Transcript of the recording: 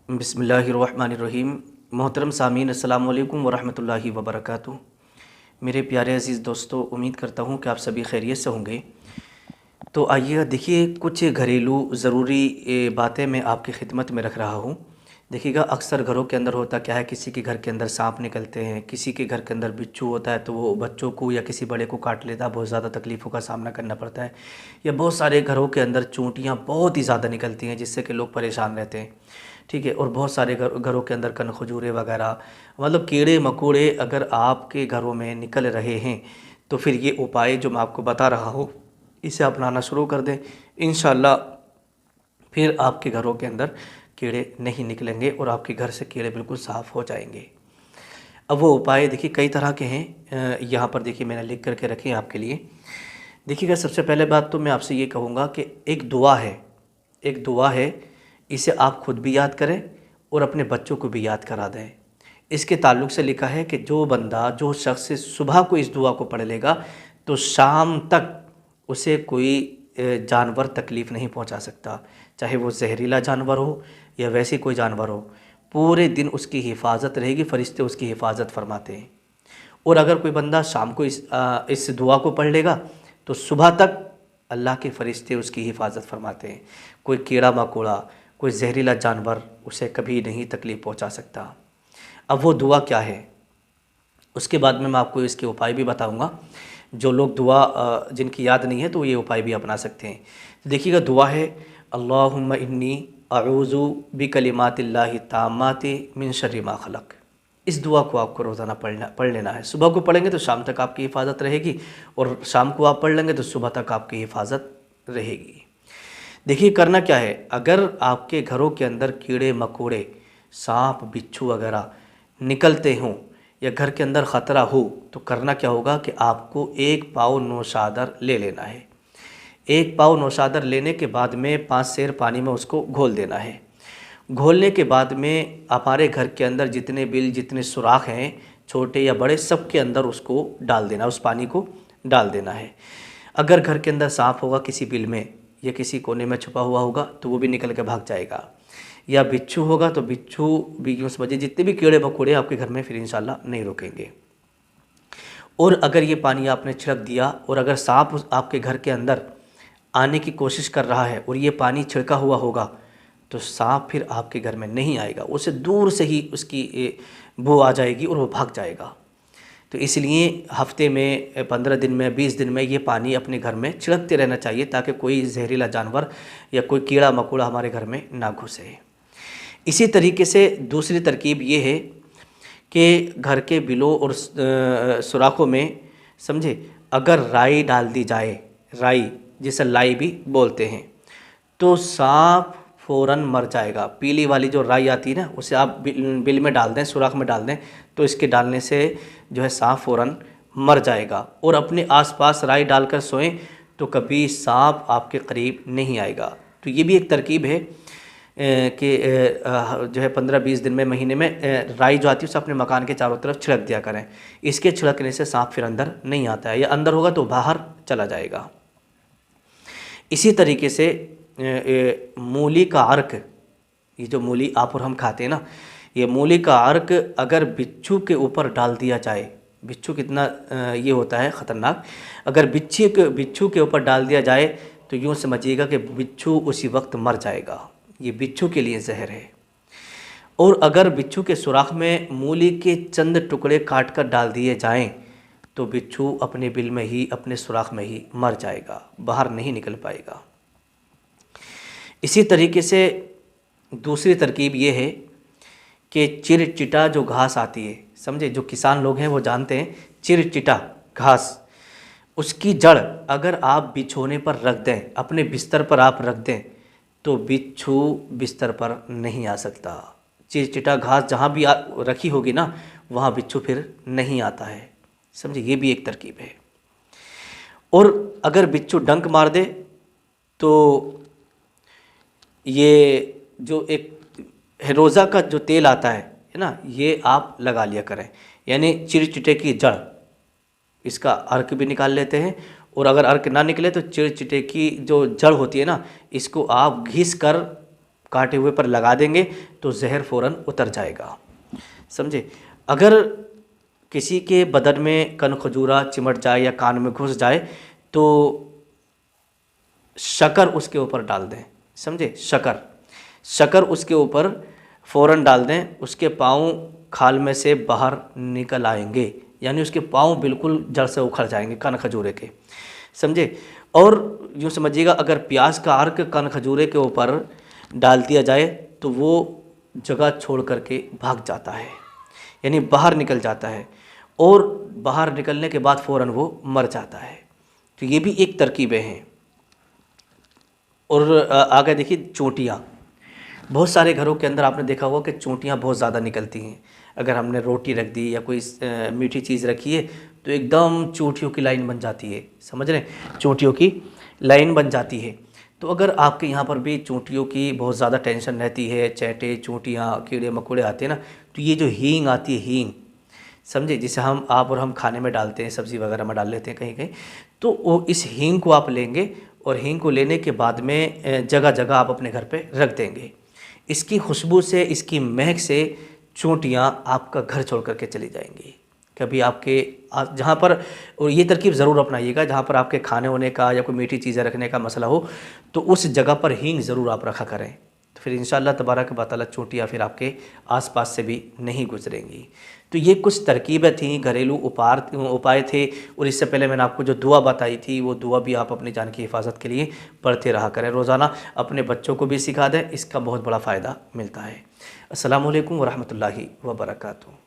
बिस्मिल्लाहिर्रहमानिर्रहीम। मोहतरम सामीन, अस्सलामु अलैकुम वरहमतुल्लाहि वबरकातुहू। मेरे प्यारे अज़ीज़ दोस्तों, उम्मीद करता हूँ कि आप सभी खैरियत से होंगे। तो आइए देखिए, कुछ घरेलू ज़रूरी बातें मैं आपकी खिदमत में रख रहा हूँ। देखिएगा, अक्सर घरों के अंदर होता क्या है, किसी के घर के अंदर सांप निकलते हैं, किसी के घर के अंदर बिच्छू होता है तो वो बच्चों को या किसी बड़े को काट लेता है, बहुत ज़्यादा तकलीफ़ों का सामना करना पड़ता है। या बहुत सारे घरों के अंदर चूंटियाँ बहुत ही ज़्यादा निकलती हैं जिससे कि लोग परेशान रहते हैं। ठीक है। और बहुत सारे घरों के अंदर कनखजूरे वगैरह, मतलब कीड़े मकोड़े अगर आपके घरों में निकल रहे हैं तो फिर ये उपाय जो मैं आपको बता रहा हूँ इसे अपनाना शुरू कर दें। इंशाल्लाह फिर आपके घरों के अंदर कीड़े नहीं निकलेंगे और आपके घर से कीड़े बिल्कुल साफ़ हो जाएंगे। अब वो उपाय देखिए कई तरह के हैं, यहाँ पर देखिए मैंने लिख करके रखे हैं आपके लिए। देखिएगा, सबसे पहले बात तो मैं आपसे ये कहूँगा कि एक दुआ है, एक दुआ है, इसे आप खुद भी याद करें और अपने बच्चों को भी याद करा दें। इसके ताल्लुक़ से लिखा है कि जो बंदा, जो शख्स सुबह को इस दुआ को पढ़ लेगा तो शाम तक उसे कोई जानवर तकलीफ़ नहीं पहुंचा सकता, चाहे वो जहरीला जानवर हो या वैसे कोई जानवर हो। पूरे दिन उसकी हिफाजत रहेगी, फ़रिश्ते उसकी हिफाजत फरमाते हैं। और अगर कोई बंदा शाम को इस दुआ को पढ़ लेगा तो सुबह तक अल्लाह के फ़रिश्ते उसकी हिफाजत फरमाते हैं। कोई कीड़ा मकोड़ा, कोई जहरीला जानवर उसे कभी नहीं तकलीफ़ पहुंचा सकता। अब वो दुआ क्या है, उसके बाद में मैं आपको इसके उपाय भी बताऊंगा। जो लोग दुआ जिनकी याद नहीं है तो ये उपाय भी अपना सकते हैं। तो देखिएगा, दुआ है अल्लाहुम्मा इन्नी अऊज़ु बिकलिमातिल्लाहि ताम्माति मिन शर्रि मा खलक़। इस दुआ को आपको रोज़ाना पढ़ लेना है। सुबह को पढ़ेंगे तो शाम तक आपकी हिफाजत रहेगी और शाम को आप पढ़ लेंगे तो सुबह तक आपकी हिफाजत रहेगी। देखिए, करना क्या है, अगर आपके घरों के अंदर कीड़े मकोड़े, सांप बिच्छू वगैरह निकलते हों या घर के अंदर ख़तरा हो तो करना क्या होगा कि आपको एक पाव नौशादर ले लेना है। एक पाव नौशादर लेने के बाद में 5 सेर पानी में उसको घोल देना है। घोलने के बाद में हमारे घर के अंदर जितने बिल, जितने सुराख हैं, छोटे या बड़े, सब के अंदर उसको डाल देना, उस पानी को डाल देना है। अगर घर के अंदर सांप होगा किसी बिल में या किसी कोने में छुपा हुआ होगा तो वो भी निकल के भाग जाएगा। या बिच्छू होगा तो बिच्छू भी यूँ समझिए, जितने भी कीड़े मकोड़े आपके घर में फिर इंशाल्लाह नहीं रुकेंगे। और अगर ये पानी आपने छिड़क दिया और अगर सांप आपके घर के अंदर आने की कोशिश कर रहा है और ये पानी छिड़का हुआ होगा तो सांप फिर आपके घर में नहीं आएगा, उसे दूर से ही उसकी बू आ जाएगी और वो भाग जाएगा। तो इसलिए हफ्ते में, 15 दिन में, 20 दिन में ये पानी अपने घर में छिड़कते रहना चाहिए ताकि कोई जहरीला जानवर या कोई कीड़ा मकोड़ा हमारे घर में ना घुसे। इसी तरीके से दूसरी तरकीब ये है कि घर के बिलों और सुराखों में, समझे, अगर राई डाल दी जाए, राई जिसे लाई भी बोलते हैं, तो सांप फ़ौरन मर जाएगा। पीली वाली जो राई आती है ना, उसे आप बिल में डाल दें, सुराख में डाल दें तो इसके डालने से जो है सांप फ़ौरन मर जाएगा। और अपने आसपास राई डालकर सोएं तो कभी सांप आपके करीब नहीं आएगा। तो ये भी एक तरकीब है कि जो है 15-20 दिन में, महीने में राई जो आती है उसे अपने मकान के चारों तरफ छिड़क दिया करें। इसके छिड़कने से सांप फिर अंदर नहीं आता है, या अंदर होगा तो बाहर चला जाएगा। इसी तरीके से मूली का अर्क, ये जो मूली आप और हम खाते हैं ना, ये मूली का अर्क अगर बिच्छू के ऊपर डाल दिया जाए, बिच्छू कितना ये होता है ख़तरनाक, अगर बिच्छू के ऊपर डाल दिया जाए तो यूँ समझिएगा कि बिच्छू उसी वक्त मर जाएगा। ये बिच्छू के लिए जहर है। और अगर बिच्छू के सुराख में मूली के चंद टुकड़े काट कर डाल दिए जाएं तो बिच्छू अपने बिल में ही, अपने सुराख में ही मर जाएगा, बाहर नहीं निकल पाएगा। इसी तरीके से दूसरी तरकीब ये है कि चिरचिटा जो घास आती है, समझे, जो किसान लोग हैं वो जानते हैं, चिरचिटा घास, उसकी जड़ अगर आप बिछोने पर रख दें, अपने बिस्तर पर आप रख दें तो बिच्छू बिस्तर पर नहीं आ सकता। चिरचिटा घास जहाँ भी रखी होगी ना, वहाँ बिच्छू फिर नहीं आता है, समझे। ये भी एक तरकीब है। और अगर बिच्छू डंक मार दे तो ये जो एक रोज़ा का जो तेल आता है ना, ये आप लगा लिया करें, यानी चिरचिटे की जड़, इसका अर्क भी निकाल लेते हैं। और अगर अर्क ना निकले तो चिरचिटे की जो जड़ होती है ना, इसको आप घिस कर काटे हुए पर लगा देंगे तो जहर फ़ौरन उतर जाएगा, समझे। अगर किसी के बदन में कन खजूरा चिमट जाए या कान में घुस जाए तो शक्कर उसके ऊपर डाल दें, समझे। शक्कर उसके ऊपर फ़ौरन डाल दें, उसके पाँव खाल में से बाहर निकल आएंगे, यानी उसके पाँव बिल्कुल जड़ से उखड़ जाएंगे कन खजूरे के, समझे। और यूँ समझिएगा अगर प्याज का अर्क कन खजूरे के ऊपर डाल दिया जाए तो वो जगह छोड़ करके भाग जाता है, यानी बाहर निकल जाता है, और बाहर निकलने के बाद फ़ौरन वो मर जाता है। तो ये भी एक तरकीबें हैं। और आगे देखिए चोटियाँ, बहुत सारे घरों के अंदर आपने देखा होगा कि चोटियाँ बहुत ज़्यादा निकलती हैं। अगर हमने रोटी रख दी या कोई मीठी चीज़ रखी है तो एकदम चोटियों की लाइन बन जाती है, समझ रहे हैं, चोटियों की लाइन बन जाती है। तो अगर आपके यहाँ पर भी चोटियों की बहुत ज़्यादा टेंशन रहती है, चैटे चोटियाँ कीड़े मकोड़े आते हैं ना, तो ये जो हींग आती है, हींग, समझे, जिसे आप और हम खाने में डालते हैं, सब्ज़ी वगैरह में डाल लेते हैं कहीं कहीं, तो वो इस हींग को आप लेंगे और हींग को लेने के बाद में जगह जगह आप अपने घर पे रख देंगे। इसकी खुशबू से, इसकी महक से चोटियाँ आपका घर छोड़ करके चली जाएंगी। कभी आपके जहाँ पर, और ये तरकीब ज़रूर अपनाइएगा, जहाँ पर आपके खाने होने का या कोई मीठी चीज़ें रखने का मसला हो तो उस जगह पर हींग ज़रूर आप रखा करें, तो फिर इंशाअल्लाह तबारक व तआला चोटियाँ फिर आपके आसपास से भी नहीं गुजरेंगी। तो ये कुछ तरकीबें थीं, घरेलू उपाय थे। और इससे पहले मैंने आपको जो दुआ बताई थी वो दुआ भी आप अपनी जान की हिफाजत के लिए पढ़ते रहा करें रोज़ाना, अपने बच्चों को भी सिखा दें, इसका बहुत बड़ा फ़ायदा मिलता है। अस्सलामु अलैकुम व रहमतुल्लाहि व बरकातुहू।